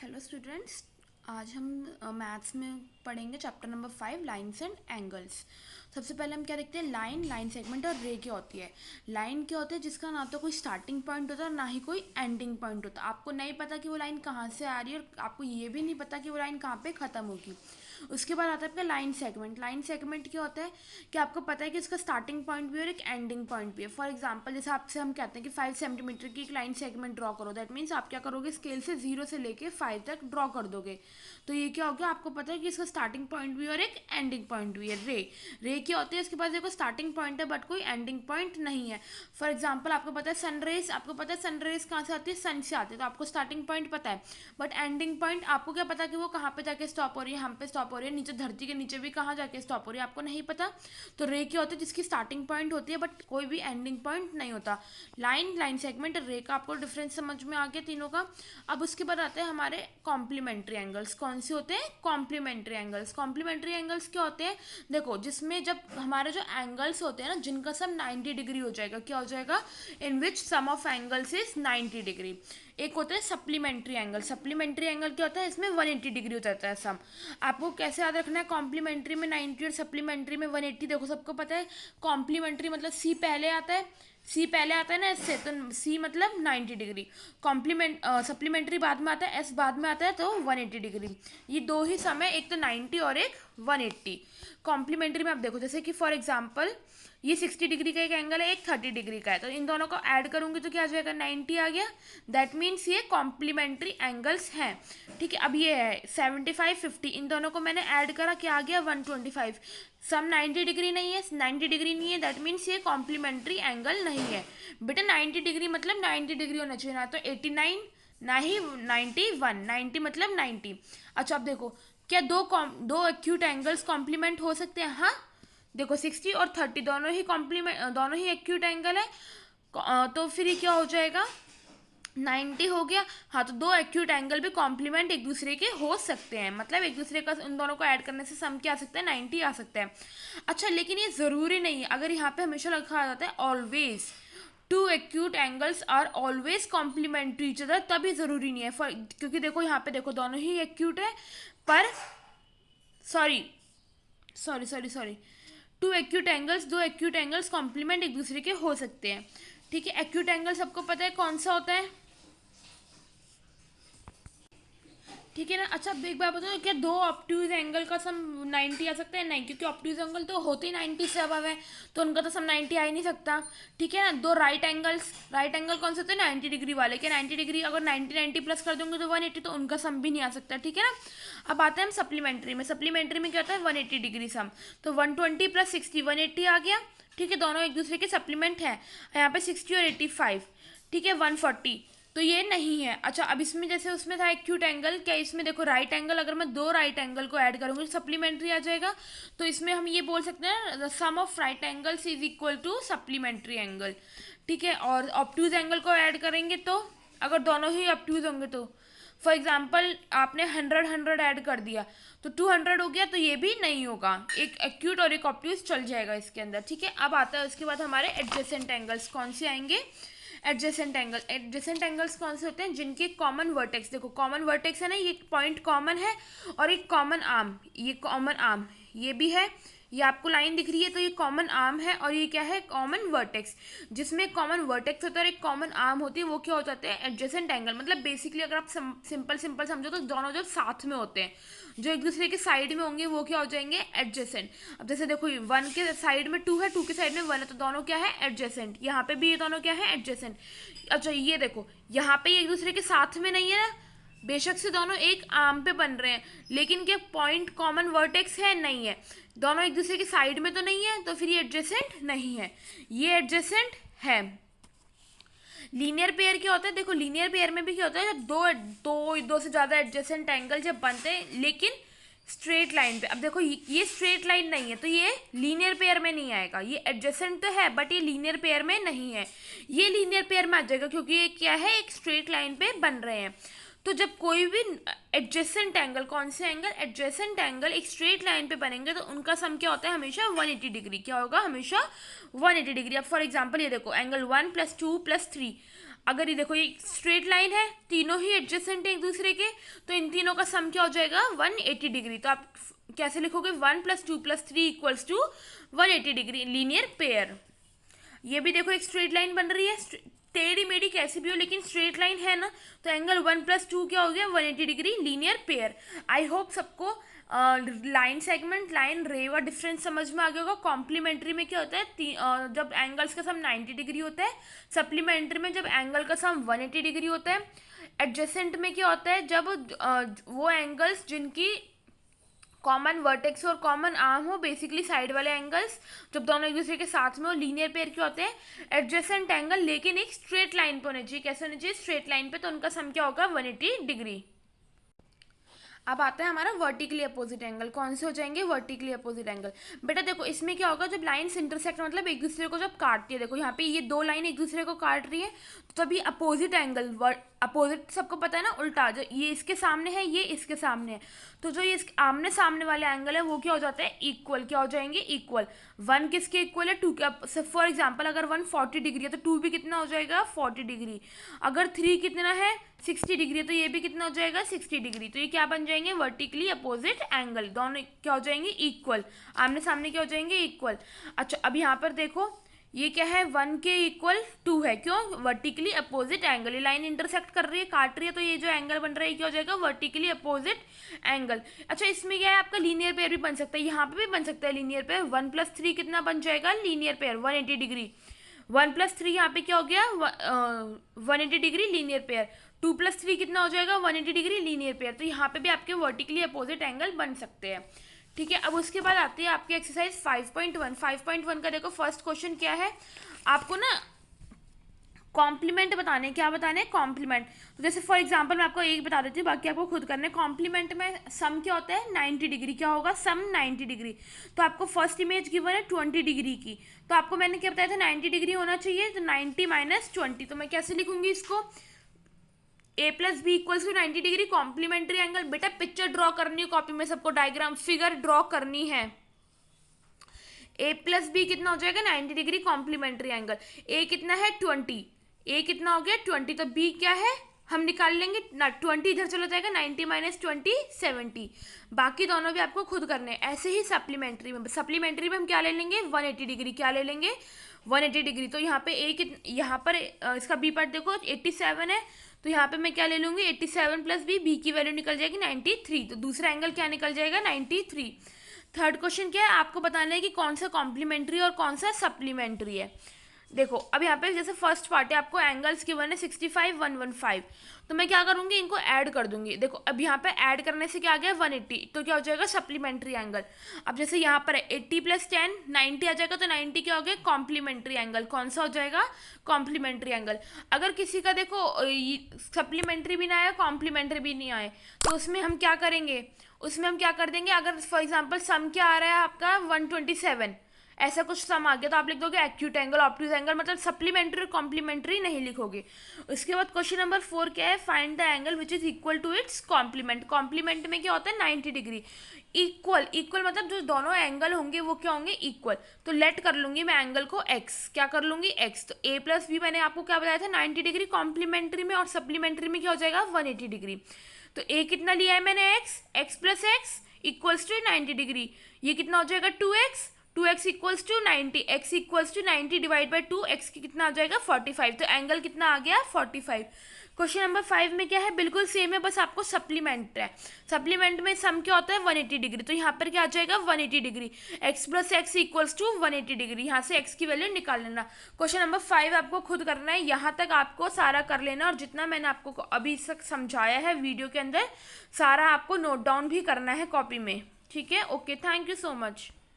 Hello students. आज हम maths में पढ़ेंगे chapter number 5 lines and angles. सबसे पहले हम क्या देखते हैं, लाइन सेगमेंट और रे क्या होती है। लाइन क्या होती है जिसका ना तो कोई स्टार्टिंग पॉइंट होता है ना ही कोई एंडिंग पॉइंट होता है। आपको नहीं पता कि वो लाइन कहाँ से आ रही है और आपको ये भी नहीं पता कि वो लाइन कहाँ पे ख़त्म होगी। उसके बाद आता है आपका लाइन सेगमेंट। लाइन सेगमेंट क्या होता है कि आपको पता है कि इसका स्टार्टिंग पॉइंट भी है और एक एंडिंग पॉइंट भी है। फॉर एग्जांपल जैसे आपसे हम कहते हैं कि 5 सेंटीमीटर की एक लाइन सेगमेंट ड्रॉ करो, दैट मीन्स आप क्या करोगे, स्केल से 0 से लेके 5 तक ड्रॉ कर दोगे। तो ये क्या हो गया, आपको पता है कि इसका स्टार्टिंग पॉइंट भी और एक एंडिंग पॉइंट भी है। रे क्या होते हैं, इसके पास देखो स्टार्टिंग पॉइंट है बट कोई एंडिंग पॉइंट नहीं है। फॉर एग्जाम्पल आपको पता है सनरेज, आपको पता है सनरेज कहाँ से आती है, सन से आती है, तो आपको स्टार्टिंग पॉइंट पता है बट एंडिंग पॉइंट आपको क्या पता कि वो कहाँ पे जाके स्टॉप हो रही है, हम पे स्टॉप हो रही है, नीचे धरती के नीचे भी कहाँ जाके स्टॉप हो रही है आपको नहीं पता। तो रे क्या होती है जिसकी स्टार्टिंग पॉइंट होती है बट कोई भी एंडिंग पॉइंट नहीं होता। लाइन सेगमेंट रे का आपको डिफरेंस समझ में आ गया तीनों का। अब उसके बाद आते हैं हमारे कॉम्प्लीमेंट्री एंगल्स। कौन से होते हैं, कॉम्प्लीमेंट्री एंगल्स। कॉम्प्लीमेंट्री एंगल्स क्या होते हैं, देखो जिसमें जब हमारे जो एंगल्स होते हैं ना जिनका सब 90 डिग्री हो जाएगा, क्या हो जाएगा, इन विच सम ऑफ एंगल्स इज 90 डिग्री। एक होता है सप्लीमेंट्री एंगल। सप्लीमेंट्री एंगल क्या होता है, इसमें 180 डिग्री हो जाता है सम। आपको कैसे याद रखना है, कॉम्प्लीमेंट्री में 90 और सप्लीमेंट्री में 180। देखो सबको पता है कॉम्प्लीमेंट्री मतलब सी पहले आता है, सी पहले आता है ना इससे, तो सी मतलब 90 डिग्री। कॉम्प्लीमेंट सप्लीमेंट्री बाद में आता है, एस बाद में आता है, तो 180 डिग्री। ये दो ही सम है, एक तो 90 और एक 180। कॉम्प्लीमेंट्री में आप देखो जैसे कि फॉर एग्जांपल ये 60 डिग्री का एक एंगल है, एक 30 डिग्री का है, तो इन दोनों को ऐड करूंगी तो क्या आ जाएगा, 90 आ गया। दैट मीन्स ये कॉम्प्लीमेंट्री एंगल्स हैं। ठीक है, अब ये है 75 50, इन दोनों को मैंने ऐड करा, क्या आ गया 125। सम 90 डिग्री नहीं है, 90 डिग्री नहीं है, दैट मीन्स ये कॉम्प्लीमेंट्री एंगल नहीं है। बेटा 90 डिग्री मतलब 90 डिग्री होना चाहिए, ना तो 89 ना ही 91। 90 मतलब 90। अच्छा अब देखो, क्या दो एक्यूट एंगल्स कॉम्प्लीमेंट हो सकते हैं, हाँ। देखो 60 और 30 दोनों ही कॉम्प्लीमेंट, दोनों ही एक्यूट एंगल है, तो फिर ये क्या हो जाएगा, 90 हो गया। हाँ, तो दो एक्यूट एंगल भी कॉम्प्लीमेंट एक दूसरे के हो सकते हैं, मतलब एक दूसरे का उन दोनों को ऐड करने से सम क्या आ सकता है, 90 आ सकता है। अच्छा लेकिन ये ज़रूरी नहीं है, अगर यहाँ पे हमेशा लिखा जाता है always two acute angles are always complement to each other, तभी ज़रूरी नहीं है। क्योंकि देखो यहाँ पे देखो दोनों ही एक्यूट है, पर sorry sorry sorry sorry two acute angles, दो एक्यूट एंगल्स कॉम्प्लीमेंट एक दूसरे के हो सकते हैं। ठीक है, एक्यूट एंगल सबको पता है कौन सा होता है, ठीक है ना। अच्छा अब एक बार बताओ, क्या दो ऑब्ट्यूज एंगल का सम 90 आ सकता है, नहीं, क्योंकि ऑब्ट्यूज एंगल तो होते ही 90 से अबव है, तो उनका तो सम 90 आ ही नहीं सकता। ठीक है ना। दो राइट एंगल कौन से होते हैं, 90 डिग्री वाले, क्या 90 डिग्री अगर 90 प्लस कर दूंगे तो 180, तो उनका सम भी नहीं आ सकता। ठीक है ना। अब आते हैं हम सप्लीमेंट्री में। सप्लीमेंट्री में क्या होता है, 180 डिग्री सम, तो 120 प्लस 60 180 आ गया। ठीक है, दोनों एक दूसरे के सप्लीमेंट हैं, यहाँ पे 60 और 85, ठीक है 140, तो ये नहीं है। अच्छा अब इसमें जैसे उसमें था एक्यूट एंगल, क्या इसमें देखो राइट एंगल, अगर मैं दो राइट एंगल को ऐड करूंगी तो सप्लीमेंट्री आ जाएगा, तो इसमें हम ये बोल सकते हैं the sum of right angles is equal to supplementary angle. ठीक है, और ऑब्ट्यूज एंगल को ऐड करेंगे तो अगर दोनों ही ऑब्ट्यूज होंगे तो फॉर एग्जाम्पल आपने 100 ऐड कर दिया तो 200 हो गया, तो ये भी नहीं होगा, एक एक्यूट और एक ऑब्ट्यूज चल जाएगा इसके अंदर। ठीक है, अब आता है उसके बाद हमारे एडजेसेंट एंगल्स। कौन से आएंगे, एडजेसेंट एंगल्स कौन से होते हैं, जिनके कॉमन वर्टेक्स, देखो कॉमन वर्टेक्स है ना, ये पॉइंट कॉमन है और एक कॉमन आर्म, ये कॉमन आर्म ये भी है, ये आपको लाइन दिख रही है, तो ये कॉमन आर्म है और ये क्या है, कॉमन वर्टेक्स। जिसमें कॉमन वर्टेक्स होता है और एक कॉमन आर्म होती है, वो क्या हो जाते हैं, एडजेसेंट एंगल। मतलब बेसिकली अगर आप सिंपल सिंपल समझो तो दोनों जो साथ में होते हैं, जो एक दूसरे के साइड में होंगे, वो क्या हो जाएंगे, एडजेसेंट। अब जैसे देखो 1 के साइड में 2 है, 2 के साइड में 1 है, तो दोनों क्या है, एडजेसेंट। यहाँ पे भी ये दोनों क्या है, एडजेसेंट। अच्छा ये देखो यहाँ पे ये एक दूसरे के साथ में नहीं है ना, बेशक से दोनों एक आर्म पे बन रहे हैं, लेकिन क्या पॉइंट कॉमन वर्टेक्स है, नहीं है। दोनों एक दूसरे के साइड में तो नहीं है, तो फिर ये एडजेसेंट नहीं है, ये एडजेसेंट है। लीनियर पेयर क्या होता है, देखो लीनियर पेयर में भी क्या होता है, जब दो से ज़्यादा एडजेसेंट एंगल जब बनते हैं लेकिन स्ट्रेट लाइन पे। अब देखो ये स्ट्रेट लाइन नहीं है, तो ये लीनियर पेयर में नहीं आएगा, ये एडजेसेंट तो है बट ये लीनियर पेयर में नहीं है, ये लीनियर पेयर में आ जाएगा क्योंकि ये क्या है, एक स्ट्रेट लाइन पे बन रहे हैं। तो जब कोई भी एडजेसेंट एंगल, कौन से एंगल, एडजेसेंट एंगल एक स्ट्रेट लाइन पे बनेंगे तो उनका सम क्या होता है, हमेशा 180 डिग्री। क्या होगा, हमेशा 180 डिग्री। अब फॉर एग्जांपल ये देखो एंगल 1 + 2 + 3, अगर ये देखो ये स्ट्रेट लाइन है, तीनों ही एडजेसेंट है एक दूसरे के, तो इन तीनों का सम क्या हो जाएगा 180 डिग्री। तो आप कैसे लिखोगे 1+2+3 equals to 180 degree, linear pair. ये भी देखो एक स्ट्रेट लाइन बन रही है, टेढ़ी मेढ़ी कैसी भी हो लेकिन स्ट्रेट लाइन है ना, तो एंगल 1+2 क्या हो गया 180 degree, linear pair. I hope सबको लाइन सेगमेंट लाइन रे का डिफरेंस समझ में आ गया होगा। कॉम्प्लीमेंट्री में क्या होता है जब एंगल्स का सम 90 डिग्री होता है, सप्लीमेंट्री में जब एंगल का सम 180 डिग्री होता है, एडजेसेंट में क्या होता है जब वो एंगल्स जिनकी कॉमन वर्टेक्स और कॉमन आर्म हो, बेसिकली साइड वाले एंगल्स जब दोनों एक दूसरे के साथ में हो, लीनियर पेयर क्या होते हैं एडजेसेंट एंगल, लेकिन एक स्ट्रेट लाइन पे होने चाहिए। कैसे होने चाहिए स्ट्रेट लाइन पे, तो उनका सम क्या होगा 180 डिग्री। अब आता है हमारा वर्टिकली अपोजिट एंगल। कौन से हो जाएंगे वर्टिकली अपोजिट एंगल। बेटा देखो इसमें क्या होगा जब लाइन्स इंटरसेक्ट मतलब एक दूसरे को जब काटती है, देखो यहाँ पे ये दो लाइन एक दूसरे को काट रही है, तो तभी अपोजिट एंगल, अपोजिट सबको पता है ना उल्टा, जो ये इसके सामने है ये इसके सामने है, तो जो ये आमने सामने वाले एंगल है वो क्या हो जाता है इक्वल, क्या हो जाएंगे इक्वल। वन किसके इक्वल है टू के, फॉर एग्जाम्पल अगर 1 40 डिग्री है तो टू भी कितना हो जाएगा 40 डिग्री। अगर 3 कितना है 60 डिग्री है तो ये भी कितना हो जाएगा 60 डिग्री। तो ये क्या बन जाएंगे वर्टिकली अपोजिट एंगल, दोनों क्या हो जाएंगे इक्वल, आमने सामने क्या हो जाएंगे इक्वल। अच्छा अब यहाँ पर देखो ये क्या है 1 के इक्वल 2 है, क्यों वर्टिकली अपोजिट एंगल, ये लाइन इंटरसेक्ट कर रही है काट रही है, तो ये जो एंगल बन रहा है क्या हो जाएगा वर्टिकली अपोजिट एंगल। अच्छा इसमें क्या है आपका लीनियर पेयर भी बन सकता है, यहाँ पे भी बन सकता है लीनियर पेयर। 1+3 कितना बन जाएगा लीनियर पेयर 180 डिग्री, 1+3 यहाँ पे क्या हो गया 180 डिग्री लीनियर पेयर, 2+3 कितना हो जाएगा 180 डिग्री लीनियर पेयर। तो यहाँ पे भी आपके वर्टिकली अपोजिट एंगल बन सकते हैं। ठीक है, अब उसके बाद आती है आपकी एक्सरसाइज 5.1। 5.1 का देखो फर्स्ट क्वेश्चन क्या है, आपको ना कॉम्प्लीमेंट बताने, क्या बताने कॉम्प्लीमेंट। तो जैसे फॉर एग्जांपल मैं आपको एक बता देती हूँ, बाकी आपको खुद करना है। कॉम्प्लीमेंट में सम क्या होता है 90 डिग्री, क्या होगा सम 90 डिग्री। तो आपको फर्स्ट इमेज गिवन है 20 डिग्री की, तो आपको मैंने क्या बताया था 90 डिग्री होना चाहिए, तो 90 - 20। तो मैं कैसे लिखूंगी इसको a+b equals to 90 degree complementary angle. बेटा पिक्चर ड्रॉ करनी है कॉपी में, सबको डायग्राम फिगर ड्रॉ करनी है। a+b कितना हो जाएगा 90 डिग्री कॉम्प्लीमेंट्री एंगल, a कितना है 20, a कितना हो गया 20, तो b क्या है हम निकाल लेंगे ना 20 इधर चला जाएगा 90 - 20 70। बाकी दोनों भी आपको खुद करने हैं। ऐसे ही सप्लीमेंट्री में हम क्या ले लेंगे 180 डिग्री, क्या ले लेंगे 180 डिग्री। तो यहाँ पे यहाँ पर इसका बी पार्ट देखो 87 है, तो यहाँ पे मैं क्या ले लूँगी 87 + बी की वैल्यू निकल जाएगी 93, तो दूसरा एंगल क्या निकल जाएगा 93। थर्ड क्वेश्चन क्या है आपको बताना है कि कौन सा कॉम्प्लीमेंट्री और कौन सा सप्लीमेंट्री है। देखो अब यहाँ पे जैसे फर्स्ट पार्ट है आपको एंगल्स गिवन है 65 115, तो मैं क्या करूँगी इनको ऐड कर दूंगी। देखो अब यहाँ पे ऐड करने से क्या आ गया 180, तो क्या हो जाएगा सप्लीमेंट्री एंगल। अब जैसे यहाँ पर है 80 + 10 90 आ जाएगा, तो 90 क्या हो गया कॉम्प्लीमेंट्री एंगल, कौन सा हो जाएगा कॉम्प्लीमेंट्री एंगल। अगर किसी का देखो सप्लीमेंट्री भी ना आए कॉम्प्लीमेंट्री भी नहीं आए, तो उसमें हम क्या करेंगे, उसमें हम क्या कर देंगे, अगर फॉर एग्जाम्पल सम क्या आ रहा है आपका 127 ऐसा कुछ सम आ गया, तो आप लिख दोगे एक्यूट एंगल ऑब्ट्यूज एंगल, मतलब सप्लीमेंट्री और कॉम्प्लीमेंट्री नहीं लिखोगे। उसके बाद क्वेश्चन नंबर 4 क्या है, find the angle which is equal to its complement. Complement में क्या होता है 90 डिग्री, इक्वल मतलब जो दोनों एंगल होंगे वो क्या होंगे इक्वल। तो लेट कर लूंगी मैं एंगल को x, क्या कर लूंगी x, तो a+b मैंने आपको क्या बताया था 90 डिग्री कॉम्प्लीमेंट्री में, और सप्लीमेंट्री में क्या हो जाएगा 180 डिग्री। तो a कितना लिया है मैंने x + x equals to 90 degree, ये कितना हो जाएगा 2x equals to 90, x equals to 90 divide by 2, x की कितना आ जाएगा 45, तो एंगल कितना आ गया 45। क्वेश्चन नंबर 5 में क्या है बिल्कुल सेम है, बस आपको सप्लीमेंट है। सप्लीमेंट में सम क्या होता है 180 डिग्री, तो यहाँ पर क्या आ जाएगा 180 degree, x + x equals to 180 degree, यहाँ से x की वैल्यू निकाल लेना। क्वेश्चन नंबर 5 आपको खुद करना है, यहाँ तक आपको सारा कर लेना, और जितना मैंने आपको अभी तक समझाया है वीडियो के अंदर सारा आपको नोट डाउन भी करना है कॉपी में। ठीक है, okay, thank you so much.